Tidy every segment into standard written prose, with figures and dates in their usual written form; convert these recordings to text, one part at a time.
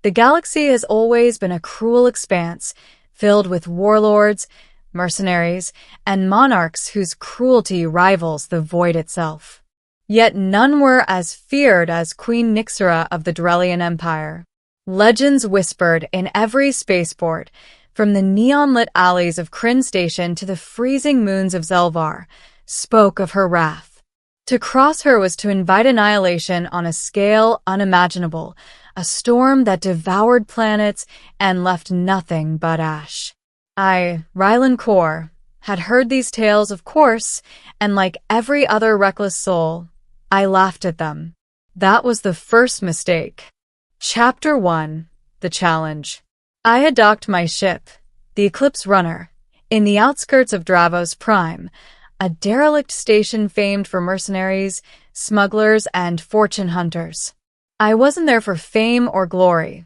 The galaxy has always been a cruel expanse, filled with warlords, mercenaries, and monarchs whose cruelty rivals the void itself. Yet none were as feared as Queen Nixera of the Drellian Empire. Legends whispered in every spaceport, from the neon-lit alleys of Kryn Station to the freezing moons of Zelvar, spoke of her wrath. To cross her was to invite annihilation on a scale unimaginable, a storm that devoured planets and left nothing but ash. Rylan Kor, had heard these tales, of course, and like every other reckless soul, I laughed at them. That was the first mistake. Chapter 1. The Challenge. I had docked my ship, the Eclipse Runner, in the outskirts of Dravos Prime, a derelict station famed for mercenaries, smugglers, and fortune hunters. I wasn't there for fame or glory,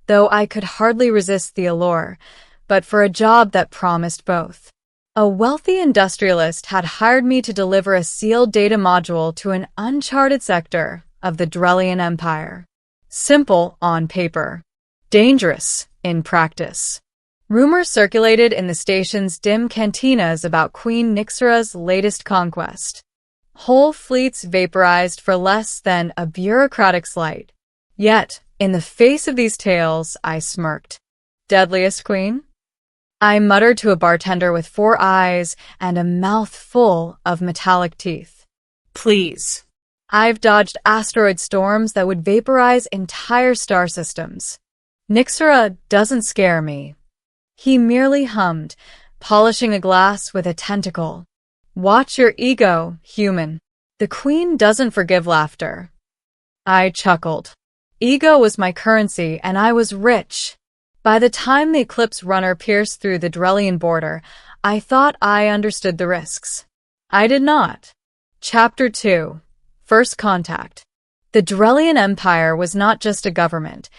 though I could hardly resist the allure, but for a job that promised both. A wealthy industrialist had hired me to deliver a sealed data module to an uncharted sector of the Drellian Empire. Simple on paper, dangerous in practice. Rumors circulated in the station's dim cantinas about Queen Nixera's latest conquest. Whole fleets vaporized for less than a bureaucratic slight. Yet, in the face of these tales, I smirked. Deadliest Queen? I muttered to a bartender with 4 eyes and a mouth full of metallic teeth. Please. I've dodged asteroid storms that would vaporize entire star systems. Nixera doesn't scare me. He merely hummed, polishing a glass with a tentacle. Watch your ego, human. The Queen doesn't forgive laughter. I chuckled. Ego was my currency, and I was rich. By the time the Eclipse Runner pierced through the Drellian border, I thought I understood the risks. I did not. Chapter 2. First Contact. The Drellian Empire was not just a government.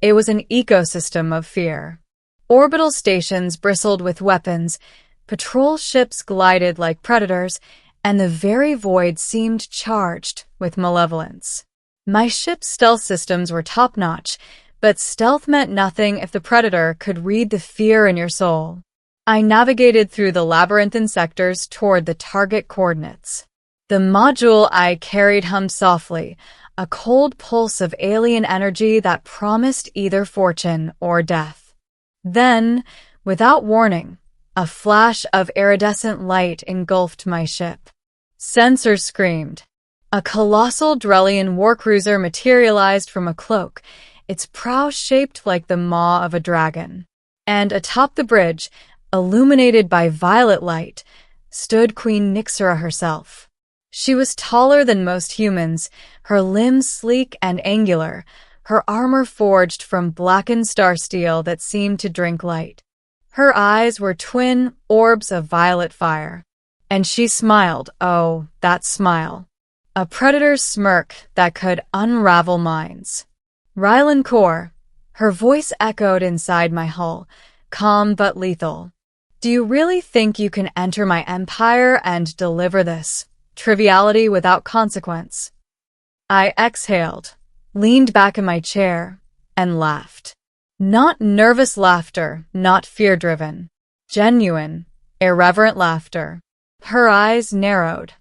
It was an ecosystem of fear. Orbital stations bristled with weapons, patrol ships glided like predators, and the very void seemed charged with malevolence. My ship's stealth systems were top-notch, but stealth meant nothing if the predator could read the fear in your soul. I navigated through the labyrinthine sectors toward the target coordinates. The module I carried hummed softly, a cold pulse of alien energy that promised either fortune or death. Then, without warning, a flash of iridescent light engulfed my ship. Sensors screamed. A colossal Drellian warcruiser materialized from a cloak, its prow shaped like the maw of a dragon. And atop the bridge, illuminated by violet light, stood Queen Nixera herself. She was taller than most humans, her limbs sleek and angular, her armor forged from blackened star steel that seemed to drink light. Her eyes were twin orbs of violet fire. And she smiled, oh, that smile. A predator's smirk that could unravel minds. Rylan Kor, her voice echoed inside my hull, calm but lethal. Do you really think you can enter my empire and deliver this triviality without consequence? I exhaled, leaned back in my chair, and laughed. Not nervous laughter, not fear-driven. Genuine, irreverent laughter. Her eyes narrowed.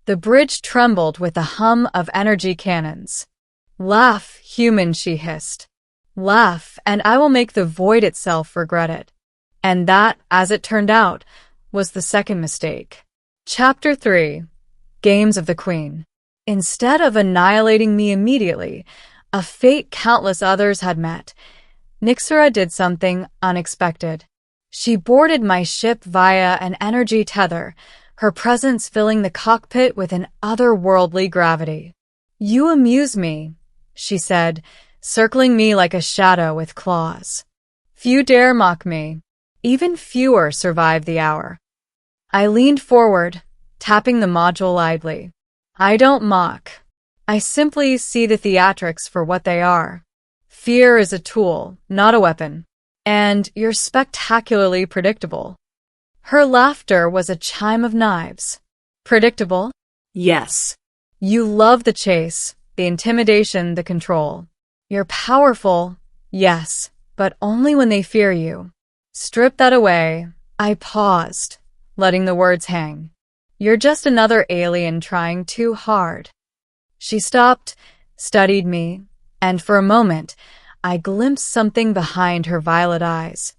The bridge trembled with the hum of energy cannons. Laugh, human, she hissed. Laugh, and I will make the void itself regret it. And that, as it turned out, was the second mistake. Chapter 3. Games of the Queen. Instead of annihilating me immediately, a fate countless others had met, Nixera did something unexpected. She boarded my ship via an energy tether, her presence filling the cockpit with an otherworldly gravity. You amuse me, she said, circling me like a shadow with claws. Few dare mock me. Even fewer survive the hour. I leaned forward, tapping the module idly. I don't mock. I simply see the theatrics for what they are. Fear is a tool, not a weapon. And you're spectacularly predictable. Her laughter was a chime of knives. Predictable? Yes. You love the chase, the intimidation, the control. You're powerful, Yes, but only when they fear you. Strip that away. I paused, letting the words hang. You're just another alien trying too hard. She stopped, studied me, and for a moment, I glimpsed something behind her violet eyes.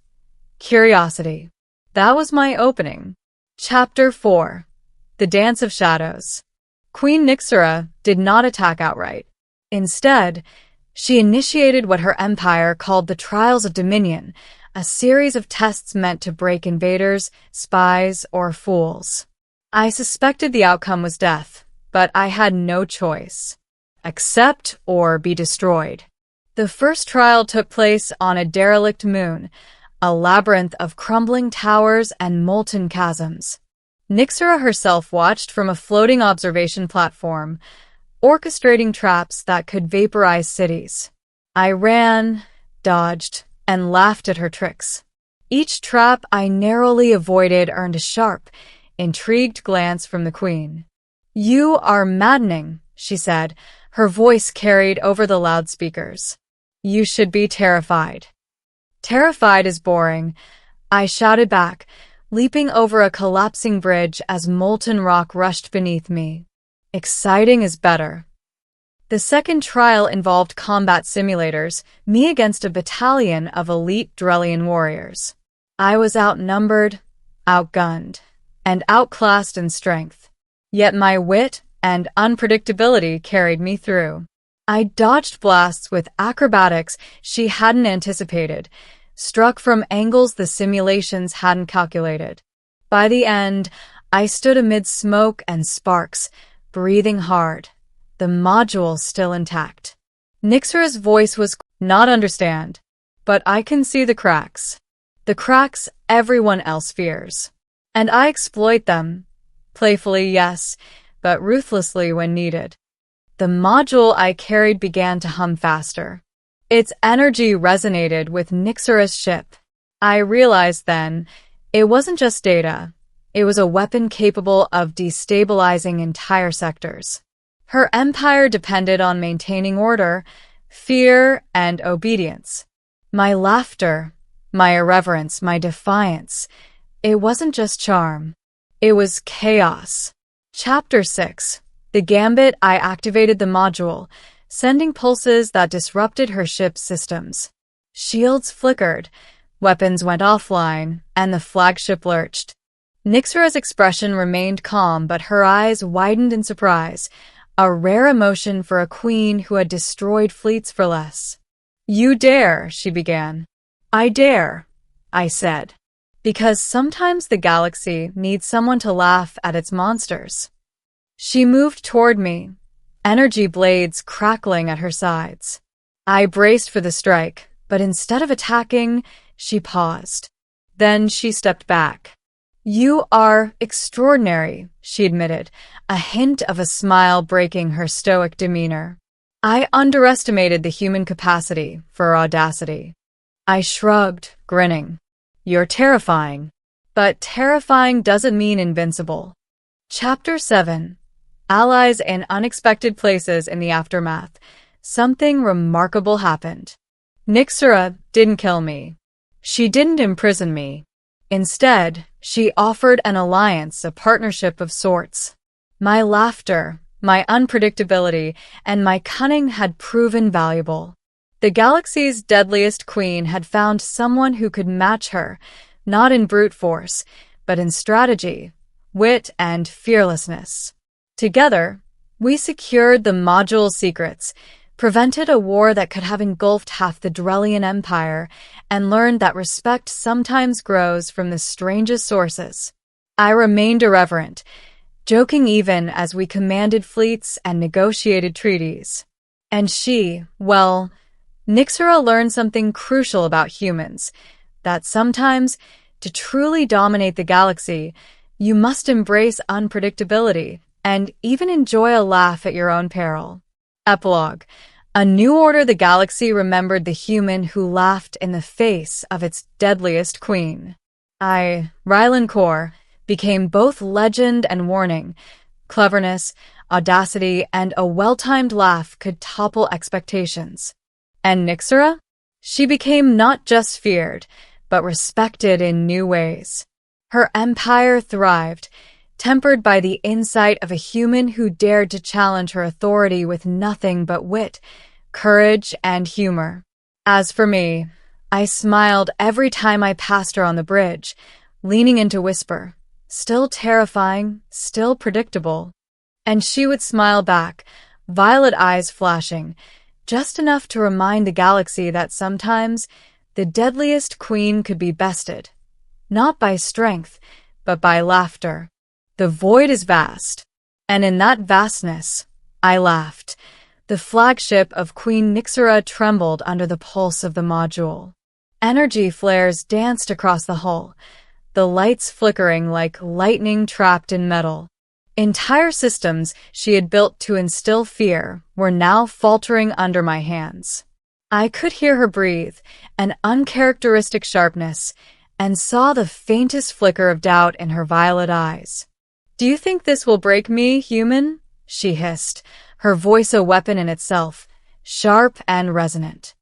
Curiosity. That was my opening. Chapter 4. The Dance of Shadows. Queen Nyxera did not attack outright. Instead, she initiated what her empire called the Trials of Dominion, a series of tests meant to break invaders, spies, or fools. I suspected the outcome was death, but I had no choice. Accept or be destroyed. The first trial took place on a derelict moon, a labyrinth of crumbling towers and molten chasms. Nyxera herself watched from a floating observation platform, orchestrating traps that could vaporize cities. I ran, dodged, and laughed at her tricks. Each trap I narrowly avoided earned a sharp, intrigued glance from the queen. "You are maddening," she said, her voice carried over the loudspeakers. "You should be terrified." "Terrified is boring," I shouted back, leaping over a collapsing bridge as molten rock rushed beneath me. "Exciting is better." The second trial involved combat simulators, me against a battalion of elite Drellian warriors. I was outnumbered, outgunned, and outclassed in strength. Yet my wit and unpredictability carried me through. I dodged blasts with acrobatics she hadn't anticipated, struck from angles the simulations hadn't calculated. By the end, I stood amid smoke and sparks, breathing hard, the module still intact. Nyxera's voice was not understand, but I can see the cracks. The cracks everyone else fears. And I exploit them. Playfully, yes, but ruthlessly when needed. The module I carried began to hum faster. Its energy resonated with Nyxera's ship. I realized then, it wasn't just data. It was a weapon capable of destabilizing entire sectors. Her empire depended on maintaining order, fear, and obedience. My laughter, my irreverence, my defiance, it wasn't just charm. It was chaos. Chapter 6. The Gambit. I activated the module, sending pulses that disrupted her ship's systems. Shields flickered, weapons went offline, and the flagship lurched. Nyxera's expression remained calm, but her eyes widened in surprise, a rare emotion for a queen who had destroyed fleets for less. "You dare," she began. "I dare," I said, because sometimes the galaxy needs someone to laugh at its monsters. She moved toward me, energy blades crackling at her sides. I braced for the strike, but instead of attacking, she paused. Then she stepped back. "You are extraordinary," she admitted, a hint of a smile breaking her stoic demeanor. I underestimated the human capacity for audacity. I shrugged, grinning. "You're terrifying." But terrifying doesn't mean invincible. Chapter 7. Allies in unexpected places. In the aftermath, something remarkable happened. Nyxera didn't kill me. She didn't imprison me. Instead, she offered an alliance, a partnership of sorts. My laughter, my unpredictability, and my cunning had proven valuable. The galaxy's deadliest queen had found someone who could match her, not in brute force, but in strategy, wit, and fearlessness. Together, we secured the module's secrets, prevented a war that could have engulfed half the Drellian Empire, and learned that respect sometimes grows from the strangest sources. I remained irreverent, joking even as we commanded fleets and negotiated treaties. And she, well, Nyxera learned something crucial about humans, that sometimes, to truly dominate the galaxy, you must embrace unpredictability and even enjoy a laugh at your own peril. Epilogue. A New Order. The galaxy remembered the human who laughed in the face of its deadliest queen. Rylan Kor, became both legend and warning. Cleverness, audacity, and a well-timed laugh could topple expectations. And Nyxera? She became not just feared, but respected in new ways. Her empire thrived, tempered by the insight of a human who dared to challenge her authority with nothing but wit, courage, and humor. As for me, I smiled every time I passed her on the bridge, leaning in to whisper, "Still terrifying, still predictable." And she would smile back, violet eyes flashing, just enough to remind the galaxy that sometimes the deadliest queen could be bested, not by strength, but by laughter. The void is vast, and in that vastness, I laughed. The flagship of Queen Nixera trembled under the pulse of the module. Energy flares danced across the hull, the lights flickering like lightning trapped in metal. Entire systems she had built to instill fear were now faltering under my hands. I could hear her breathe, an uncharacteristic sharpness, and saw the faintest flicker of doubt in her violet eyes. "Do you think this will break me, human?" she hissed, her voice a weapon in itself, sharp and resonant.